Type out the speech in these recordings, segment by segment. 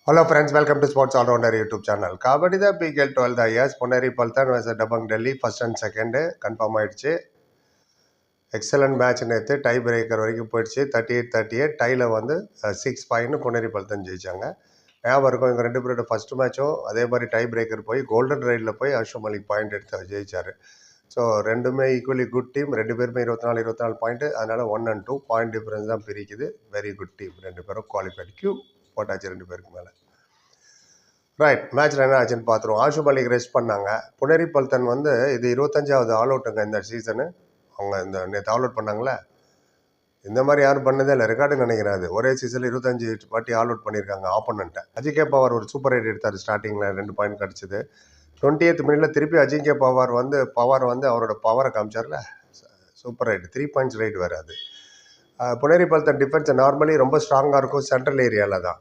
Hello friends, welcome to Sports All-Rounder YouTube channel. Kabaddi the PKL 12 years, Puneri Paltan vs Dabang Delhi, first and second confirm ஆயிடுச்சு. Excellent match நேற்று tie breaker வரைக்கும் போயிடுச்சு. 38-38 டையில் வந்து 6-5 பொன்னேரி பல்தன் ஜெயிச்சாங்க. ஞாபகம் இருக்கும், இவங்க ரெண்டு பேரோட ஃபர்ஸ்ட் மேட்சும் அதே மாதிரி டை பிரேக்கர் போய் கோல்டன் ரைடில் போய் அஷ்ரப் மலிக் பாயிண்ட் எடுத்து ஜெயிச்சார். ஸோ ரெண்டுமே ஈக்குவலி குட் டீம், ரெண்டு பேருமே 24 பாயிண்ட். அதனால் 1 and 2 பாயிண்ட் டிஃபரன்ஸ் தான் பிரிக்குது. வெரி குட் டீம், ரெண்டு பேரும் குவாலிஃபைடு. கியூ போட்டாச்சு ரெண்டு பேருக்கு மேலே. ரைட், மேட்ச்சில் என்ன ஆச்சுன்னு பார்த்துருவோம். அஷ்ரப் மலிக் ரெஸ்ட் பண்ணாங்க. புனேரி பல்தன் வந்து இது 25வது ஆல் அவுட்டுங்க இந்த சீசனு. அவங்க இந்த நேற்று ஆல் அவுட் பண்ணாங்களே, இந்த மாதிரி யாரும் பண்ணதே இல்லை, ரெக்கார்டு நினைக்கிறேன். அது ஒரே சீசனில் 25 வாட்டி ஆல் அவுட் பண்ணியிருக்காங்க ஆப்போனண்ட்டை. அஜிங்கே பவார் ஒரு சூப்பர் ரைட் எடுத்தார். ஸ்டார்டிங்கில் 2 பாயிண்ட் கிடச்சிது. 20th மினிட்ல திருப்பி அஜிங்கே பவார் வந்து அவரோட பவரை காமிச்சார்ல, சூப்பர் ரைட், 3 பாயிண்ட்ஸ் ரைட் வேறு. அது புனேரி பல்தன் டிஃபென்ஸ் நார்மலி ரொம்ப ஸ்ட்ராங்காக இருக்கும் சென்ட்ரல் ஏரியாவில் தான்.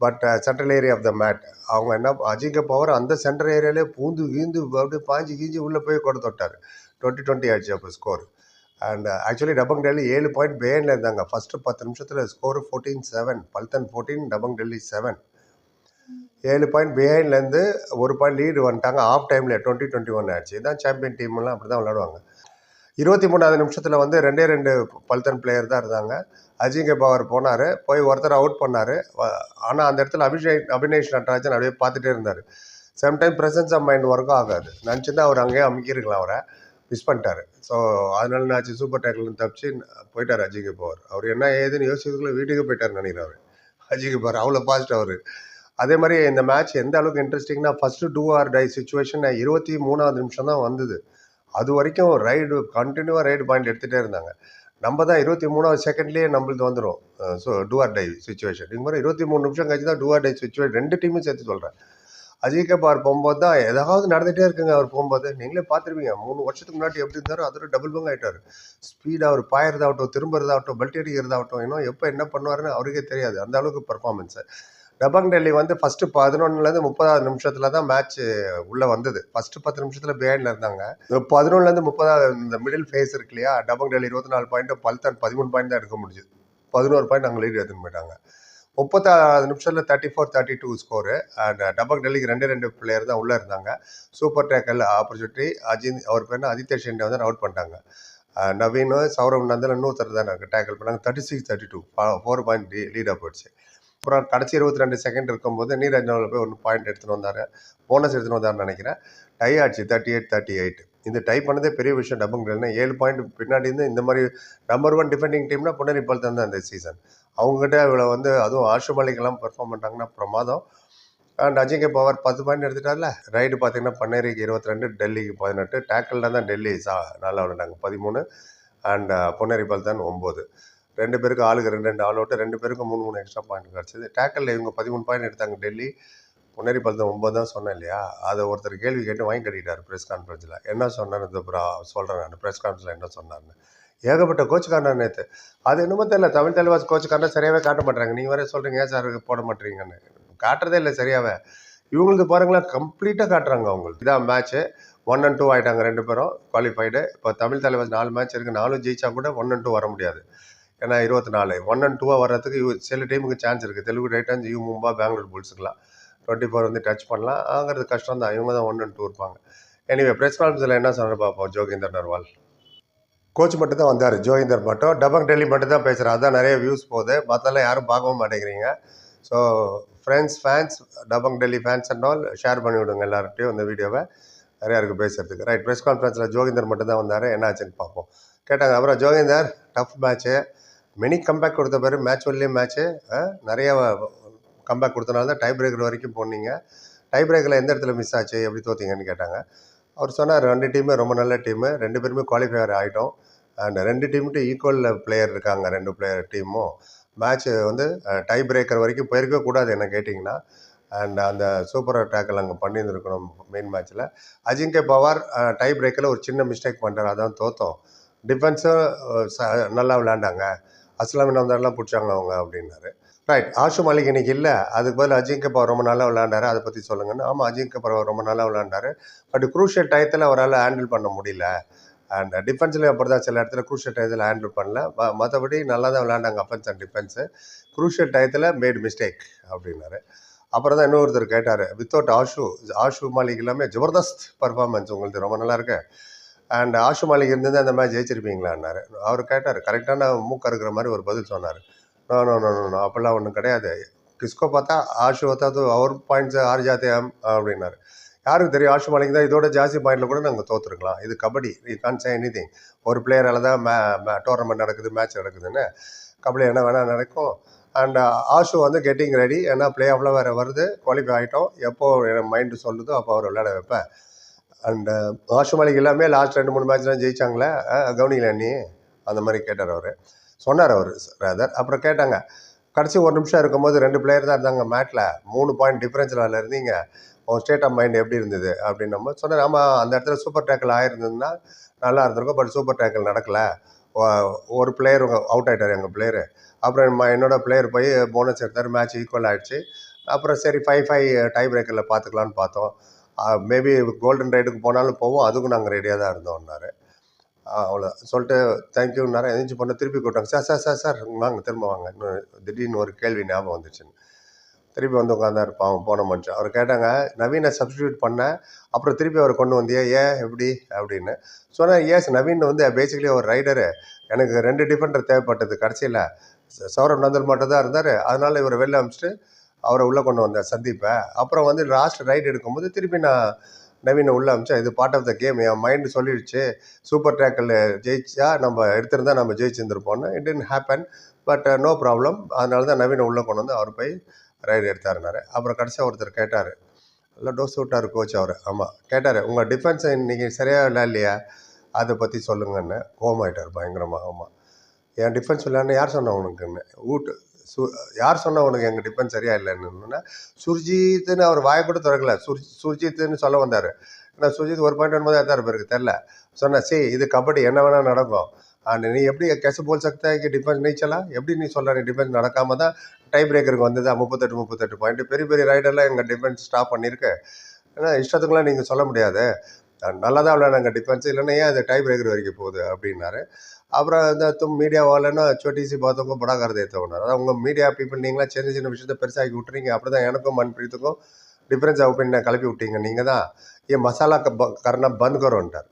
But central area of the mat அவங்க என்ன, அஜிங்கே பவர் அந்த சென்ட்ரல் ஏரியாலே பூந்து கீந்து அப்படியே பாஞ்சு கீஞ்சி உள்ளே போய் கொண்டு தொட்டார். 20-20 ஆச்சு அப்போ score. And actually Dabang Delhi 7 point பிஹைண்டில் இருந்தாங்க. ஃபஸ்ட்டு 10 நிமிஷத்தில் ஸ்கோர் 14-7, பல்தன் 14, டபங் டெல்லி 7. 7 பாயிண்ட் பிஹைண்ட்லேருந்து 1 பாயிண்ட் லீடு வந்துட்டாங்க ஆஃப் டைமில். 20-21 ஆச்சு. இதுதான் சாம்பியன் டீம்லாம் அப்படி தான் விளையாடுவாங்க. 23வது நிமிஷத்தில் வந்து 2 பல்தன் பிளேயர் தான் இருந்தாங்க. அஜிங்கே பவர் போனார், போய் ஒருத்தர் அவுட் பண்ணார். ஆனால் அந்த இடத்துல அபினேஷ் நட்ராஜன் அப்படியே பார்த்துட்டே இருந்தார். சம்டைம் ப்ரெசன்ஸ் ஆஃப் மைண்ட் ஒர்க்கும் ஆகாது. நினச்சிருந்தா அவர் அங்கேயே அமுக்கியிருக்கலாம், அவரை மிஸ் பண்ணிட்டார். ஸோ அதனால என்னாச்சு, சூப்பர் டேக்கிள்னு தப்பிச்சு போயிட்டார் அஜிங்கே பவர். அவர் என்ன ஏதுன்னு யோசிக்கிறதுக்குள்ள வீட்டுக்கு போயிட்டார் நினைக்கிறார் அஜிங்கே பவர். அவ்வளோ பாஸ்ட் அவர். அதே மாதிரி இந்த மேட்ச் எந்த அளவுக்கு இன்ட்ரெஸ்டிங்னா, first two or tie situation 23வது நிமிஷம் தான் வந்தது. அது வரைக்கும் ரைடு கண்டினியூவாக ரைடு பாயிண்ட் எடுத்துகிட்டே இருந்தாங்க. நம்ம தான் 23வது செகண்ட்லேயே நம்மளுக்கு வந்துடும். So do or tie situation. இது மாதிரி 23 நிமிஷம் கழிச்சு தான் டூ ஆர் டை சுச்சுவேஷன். 2 டீமும் சேர்த்து சொல்கிறேன். அஜிங்கே பவர் போகும்போது தான் ஏதாவது நடந்துகிட்டே இருக்குங்க. அவர் போகும்போது நீங்களே பார்த்துருவீங்க, 3 வருஷத்துக்கு முன்னாடி எப்படி இருந்தாரோ அதோட டபுள் பங்க் ஆகிட்டார். ஸ்பீடாக அவர் பாயறதாகட்டும், திரும்புறதாகட்டும், பெல்ட் அடிக்கிறதாகட்டும், இன்னும் எப்போ என்ன பண்ணுவாருன்னு அவருக்கே தெரியாது, அந்த அளவுக்கு பர்ஃபார்மன்ஸு. டபங் டெல்லி வந்து ஃபஸ்ட்டு 11லேருந்து 30வது நிமிஷத்தில் தான் மேட்ச் உள்ளே வந்தது. ஃபஸ்ட்டு 10 நிமிஷத்தில் பிஹைண்டில் இருந்தாங்க. 11லேருந்து 30வது இந்த மிடில் ஃபேஸ் இருக்கு இல்லையா, டபங் டெல்லி 24 பாயிண்ட், பல்தன் 13 பாயிண்ட் தான் எடுக்க முடிஞ்சுது. 11 பாயிண்ட் அங்கே லீடு எடுத்துன்னு போயிட்டாங்க. 30வது நிமிஷத்தில் 34-32 ஸ்கோரு. அண்ட் டபங் டெல்லிக்கு 2 பிளேயர் தான் உள்ளே இருந்தாங்க. Super tackle opportunity. அவர் பேர் ஆதித்ய ஷெண்டே வந்து அவுட் பண்ணிட்டாங்க. நவீன், சௌரவ் நந்தன் இன்னொருத்தர் தான் டேக்கல் பண்ணாங்க. 36-32 4 பாயிண்ட் லீடாக போயிடுச்சு. அப்புறம் கடைசி 22 செகண்ட் இருக்கும்போது நீரஜ் போய் 1 பாயிண்ட் எடுத்துகிட்டு வந்தார், போனஸ் எடுத்துகிட்டு வந்தார்னு நினைக்கிறேன். டை ஆச்சு 38-38. இந்த டை பண்ணதே பெரிய விஷயம். டபங் டெல்லினா 7 பாயிண்ட் பின்னாடி இருந்து இந்த மாதிரி நம்பர் 1 டிஃபெண்டிங் டீம்னா புனேரி பல்தன் தான் இந்த சீசன். அவங்ககிட்ட இவ்வளோ வந்து அதுவும் அஷ்ரப் மலிக்லாம் பெர்ஃபார்ம் பண்ணிட்டாங்கன்னா பிரமாதம். அண்ட் அஜிங்கே பவர் 10 பாயிண்ட் எடுத்துட்டார்ல. ரைடு பார்த்தீங்கன்னா பன்னேரிக்கு 22, டெல்லிக்கு 18. டேக்கிளில் தான் டெல்லி நல்லா விளையாண்டாங்க 13. அண்ட் புனேரி பல்தன் 9. 2 பேருக்கு ஆளுக்கு 2 ஆல் அவுட்டு. 2 பேருக்கும் 3 எக்ஸ்ட்ரா பாயிண்ட் கிடச்சிது. டேக்கிளில் இவங்க 13 பாயிண்ட் எடுத்தாங்க டெல்லி. புனேரி பல்தன் 9 தான் சொன்னேன் இல்லையா. அதை ஒருத்தர் கேள்வி கேட்டு வாங்கி கட்டிட்டார் ப்ரெஸ் கான்ஃபரன்ஸில். என்ன சொன்னார்னு அப்புறம் சொல்கிறேன் நான் ப்ரெஸ் கான்ஃபரன்ஸில் என்ன சொன்னார்னு. ஏகப்பட்ட கோச்சுக்காரன் நேற்று. அது என்னமோ தெரியல, தமிழ் தலைவாஸ் கோச்சுக்காரன் சரியாகவே காட்ட மாட்டாங்க. நீங்கள் வேறு சொல்கிறீங்க ஏன் சார் போட மாட்டீங்கன்னு. காட்டுறதே இல்லை சரியாகவே. இவங்களுக்கு பாருங்களேன், கம்ப்ளீட்டாக காட்டுறாங்க அவங்களுக்கு. இதான் மேட்ச்சு. 1 and 2 ஆகிட்டாங்க 2 பேரும் குவாலிஃபைடு. இப்போ தமிழ் தலைவாஸ் 4 மேட்ச் இருக்குது. 4 ஜெயிச்சா கூட 1 and 2 வர முடியாது. ஏன்னா 24 1 and 2 வர்றதுக்கு சில டீமுக்கு சான்ஸ் இருக்குது. தெலுங்கு டைட்டன்ஸ், மும்பா, பெங்களூர் புல்ஸுக்கெலாம் 24 வந்து டச் பண்ணலாம். ஆகிறது கஷ்டம் தான். இவங்க தான் 1 and 2 இருப்பாங்க. எனிவே ப்ரெஸ் கான்ஃபரன்ஸில் என்ன சொன்ன பார்ப்போம். ஜோகிந்தர் நர்வால் கோச் மட்டும் தான் வந்தார். ஜோகிந்தர் மட்டும். டபங் டெல்லி மட்டும் தான் பேசுகிறார். அதான் நிறைய வியூஸ் போகுது. மற்றெல்லாம் யாரும் பார்க்கவும் மாட்டேங்கிறீங்க. So friends, fans, Dabangg Delhi fans and all share பண்ணி விடுங்க எல்லார்ட்டையும் இந்த வீடியோவை. நிறையா இருக்குது பேசுகிறதுக்கு. ரைட், ப்ரெஸ் கான்ஃபரன்ஸில் ஜோகிந்தர் மட்டும் தான் வந்தார். என்ன ஆச்சுன்னு பார்ப்போம். கேட்டாங்க. அப்புறம் Joginder, tough match, mini comeback கொடுத்த பேர் மேட்ச் ஒன்லேயே மேட்ச்சு நிறைய கம்பேக் கொடுத்தனால தான் டை பிரேக்கர் வரைக்கும் போனீங்க. டை பிரேக்கரில் எந்த இடத்துல மிஸ் ஆச்சு, எப்படி தோற்றிங்கன்னு கேட்டாங்க. அவர் சொன்னார் 2 டீமே ரொம்ப நல்ல டீமு, 2 பேருமே குவாலிஃபையர் ஆகிட்டோம். அண்ட் 2 டீமுட்டு ஈக்குவல் பிளேயர் இருக்காங்க. 2 பிளேயர் டீமும் மேட்ச்சு வந்து டை பிரேக்கர் வரைக்கும் போயிருக்கக்கூடாது என்ன கேட்டிங்கன்னா. அண்ட் அந்த சூப்பர் டேக்கிள் அங்கே பண்ணியிருந்துருக்கணும் மெயின் மேட்ச்சில். அஜிங்கே பவார் டை பிரேக்கரில் ஒரு சின்ன மிஸ்டேக் பண்ணுறாரு, அதான் தோற்றோம். டிஃபென்ஸும் நல்லா விளையாண்டாங்க, அஸ்லாம் நந்தர்லாம் பிடிச்சாங்க அவங்க அப்படின்னாரு. ரைட், அஷ்ரப் மலிக் இன்னைக்கு இல்லை, அதுக்கு பதில் அஜிங்கே பவர் ரொம்ப நல்லா விளையாண்டாரு, அதை பற்றி சொல்லுங்கன்னு. ஆமாம், அஜிங்கே பவர் ரொம்ப நல்லா விளையாண்டாரு. பட் குரூஷியல் டயத்தில் அவரால் ஹேண்டில் பண்ண முடியல. அண்ட் டிஃபென்ஸ்லேயும் அப்படி தான், சில இடத்துல குரூஷியல் டயத்தில் ஹேண்டில் பண்ணல. மற்றபடி நல்லா தான் விளையாண்டாங்க அஃபென்ஸ் அண்ட் டிஃபென்ஸு. குரூஷியல் டயத்தில் மேட் மிஸ்டேக் அப்படின்னாரு. அப்புறம் தான் இன்னொருத்தர் கேட்டார், வித்தவுட் ஆஷு மாலிக் எல்லாமே ஜபர்தஸ்த் பர்ஃபார்மன்ஸ் உங்களுக்கு ரொம்ப நல்லா இருக்கு. அண்ட் ஆஷு மாலிக் இருந்தது அந்த மேட்ச் ஜெயிச்சிருப்பீங்களான்னாரு. அவர் கேட்டார், கரெக்டான மூக்க இருக்கிற மாதிரி ஒரு பதில் சொன்னார். நோ நோ நோ நோ அப்படிலாம் ஒன்றும் கிடையாது. கிஸ்கோ பார்த்தா ஆஷு பார்த்தா அவர் பாயிண்ட்ஸ் ஆர் ஜாத்தே அப்படின்னாரு. யாருக்கு தெரியும், ஆஷு மாலிக் தான் இதோட ஜாஸ்தி பாயிண்டில் கூட நாங்கள் தோற்றுருக்கலாம். இது kabaddi, you can't say any thing. ஒரு பிளேயரால் தான் டோர்னமெண்ட் நடக்குது, மேட்ச் நடக்குதுன்னு. கபடி என்ன வேணால் நடக்கும். அண்ட் ஆஷு வந்து கெட்டிங் ரெடி, ஏன்னா பிளே ஆஃபில் வேறு வருது, குவாலிஃபை ஆகிட்டோம். எப்போ என் மைண்டு சொல்லுதோ அப்போ அவர் விளையாட வைப்பேன். அண்டு ஆஷு மாலிக் எல்லாமே லாஸ்ட் 2-3 மேட்ச் தான் ஜெயிச்சாங்களே, கவனிக்கல நீ அந்த மாதிரி கேட்டார் அவர். சொன்னார் அவர் ரேதர். அப்புறம் கேட்டாங்க, கடைசி ஒரு நிமிஷம் இருக்கும்போது 2 பிளேயர் தான் இருந்தாங்க மேட்டில், 3 பாயிண்ட் டிஃப்ரென்ஸில் அதில் இருந்தீங்க, உன் ஸ்டேட் ஆஃப் மைண்ட் எப்படி இருந்தது அப்படின்னு நம்ம சொன்னார். ஆமாம், அந்த இடத்துல சூப்பர் டேக்கிள் ஆகிருந்ததுன்னா நல்லா இருந்திருக்கும். பட் சூப்பர் டேக்கிள் நடக்கலை. ஒரு பிளேயர் அவுட் ஆகிட்டார் எங்கள் பிளேயரு. அப்புறம் என்னோடய பிளேயர் போய் போனஸ் எடுத்தார், மேட்ச் ஈக்குவல் ஆகிடுச்சு. அப்புறம் சரி 5-5 டை பிரேக்கரில் பார்த்துக்கலான்னு பார்த்தோம். மேபி கோல்டன் ரைடுக்கு போனாலும் போவோம், அதுக்கும் நாங்கள் ரெடியாக தான் இருந்தோம்னாரு. அவ்வளோ சொல்லிட்டு தேங்க்யூன்னாரு. எந்திரிச்சு பண்ண திருப்பி கூப்பிட்டாங்க, சார் சார் சார் சார் வாங்க திரும்ப வாங்க. இன்னும் திடீர்னு ஒரு கேள்வி ஞாபகம் வந்துச்சுன்னு திருப்பி வந்து உட்காந்தாரு பாவம் போன மனுஷன். அவர் கேட்டாங்க, நவீனை சப்ஸ்டியூட் பண்ணேன், அப்புறம் திருப்பி அவர் கொண்டு வந்தியா, ஏன் எப்படி அப்படின்னு சொன்னால், ஏஸ் நவீன் வந்து பேசிக்கலி ஒரு ரைடரு, எனக்கு 2 டிஃபெண்டர் தேவைப்பட்டது. கடைசியில் சௌரவ் நந்தல் மட்டும் தான் இருந்தார், அதனால் இவரை வெளில அனுப்பிச்சிட்டு அவரை உள்ளே கொண்டு வந்தேன் சந்தீப்பை. அப்புறம் வந்து லாஸ்ட் ரைட் எடுக்கும்போது திருப்பி நான் நவீனை உள்ளே அமிச்சேன். இது பார்ட் ஆஃப் த கேம், என் மைண்டு சொல்லிடுச்சு, சூப்பர் டேக்கில் ஜெயிச்சா நம்ம எடுத்திருந்தா நம்ம ஜெயிச்சிருந்துருப்போம்னு. It didn't happen, but no problem. அதனால தான் நவீனை உள்ளே கொண்டு வந்து அவர் போய் ரைடு எடுத்தாருனாரு. அப்புறம் கடைசியாக ஒருத்தர் கேட்டார், நல்லா டோஸ் விட்டார் கோச் அவர். ஆமாம் கேட்டார், உங்கள் டிஃபென்ஸ் இன்றைக்கி சரியாக விளையாடலையா, அதை பற்றி சொல்லுங்கன்னு. கோமாயிட்டார் பயங்கரமாக. ஆமாம், என் டிஃபென்ஸ் விளையாடுன்னு யார் சொன்ன உனக்குன்னு. யார் சொன்ன உனக்கு எங்கள் டிஃபென்ஸ் சரியாக இல்லைன்னு. சுர்ஜித்துன்னு அவர் வாயை கூட திறக்கல, சுர்ஜித்துன்னு சொல்ல வந்தார். ஏன்னா சுர்ஜித் ஒரு பாயிண்ட் வரும்போது எத்தாரு பேருக்கு தெரில. சொன்னேன், சரி இது கபடி, என்ன வேணால் நடக்கும். அண்ட் நீ எப்படி कैसे बोल सकता है कि डिफेंस नहीं चला, எப்படி நீ சொல்கிற, நீ டிஃபென்ஸ் நடக்காமல் தான் டை பிரேக்கருக்கு வந்தது 38 பாயிண்ட். பெரிய பெரிய ரைடர்லாம் எங்கள் டிஃபென்ஸ் ஸ்டாப் பண்ணியிருக்கு. ஏன்னா இஷ்டத்துக்குலாம் நீங்கள் சொல்ல முடியாது, நல்லா தான் விளையாட எங்கள் டிஃபென்ஸ், இல்லைன்னா ஏன் அது டை பிரேக்கர் வரைக்கும் போகுது அப்படின்னாரு. அப்புறம் இந்த மீடியா வாலன்னா छोटी सी बातों को बड़ा कर देते हो. அதாவது உங்கள் மீடியா பீப்புள் நீங்களாம் சின்ன சின்ன விஷயத்த பெருசாக்கி விட்டுறீங்க. அப்படி தான் எனக்கும் மன்பிரீத்துக்கும் டிஃப்ரென்ஸ் ஒப்பீனியனை கிளப்பி விட்டீங்க நீங்கள் தான். ஏன் மசாலா கரணா பந்த் கரோன்ட்டார்.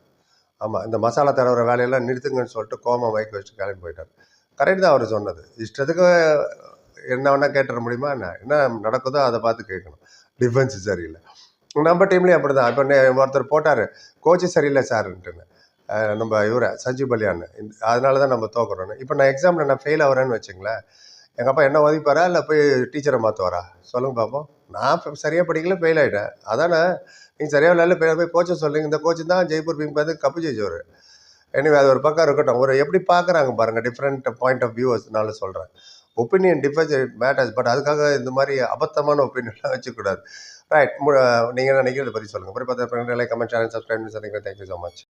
ஆமாம், இந்த மசாலா தடவுற வேலையெல்லாம் நிறுத்துங்கன்னு சொல்லிட்டு கோமா மைக் வச்சுட்டு கிளம்பி போயிட்டார். கரெக்ட் தான் அவர் சொன்னது. இஷ்டத்துக்கு என்ன வேணால் கேட்டுற முடியுமா, என்ன நடக்குதோ அதை பார்த்து கேட்கணும். டிஃபென்ஸ் சரியில்லை. நம்ம டீம்லேயும் அப்படி தான். இப்போ ஒருத்தர் போட்டார், கோச்சு சரியில்லை சார்ன்ட்டுன்னு, நம்ம இவரை சஞ்சீவ் பலியான்னு. அதனால தான் நம்ம தோக்குறோன்னு. இப்போ நான் எக்ஸாமில் நான் ஃபெயில் ஆகிறேன்னு வச்சுங்களேன், எங்கள் அப்பா என்ன ஒதுப்பாரா இல்லை போய் டீச்சரை மாற்றுவாரா சொல்லுங்க பார்ப்போம். நான் சரியாக படிக்கல, ஃபெயில் ஆகிட்டேன். அதானே, நீங்கள் சரியாக விளையாடல, போய் கோச்சை சொல்லுங்க. இந்த கோச்சு தான் ஜெய்ப்பூர் பிங் பார்த்து கப்பு ஜெயிச்சவர். எனவே அது ஒரு பக்கம் இருக்கட்டும். ஒரு எப்படி பார்க்குறாங்க பாருங்கள், டிஃப்ரெண்ட் பாயிண்ட் ஆஃப் வியூஸ்னால சொல்கிறேன். ஒப்பீனியன் டிஃபர்ஸ் மேட்டர்ஸ், பட் அதுக்காக இந்த மாதிரி அபத்தமான ஒப்பீனியன்லாம் வச்சுக்கூடாது. ரைட், நீங்கள் நினைக்கிறத பற்றி சொல்லுங்கள். அப்புறம் பார்த்து கமெண்ட் சேனல் சப்ஸ்கிரைப் பண்ணி சொல்லுங்கள். Thank you so much.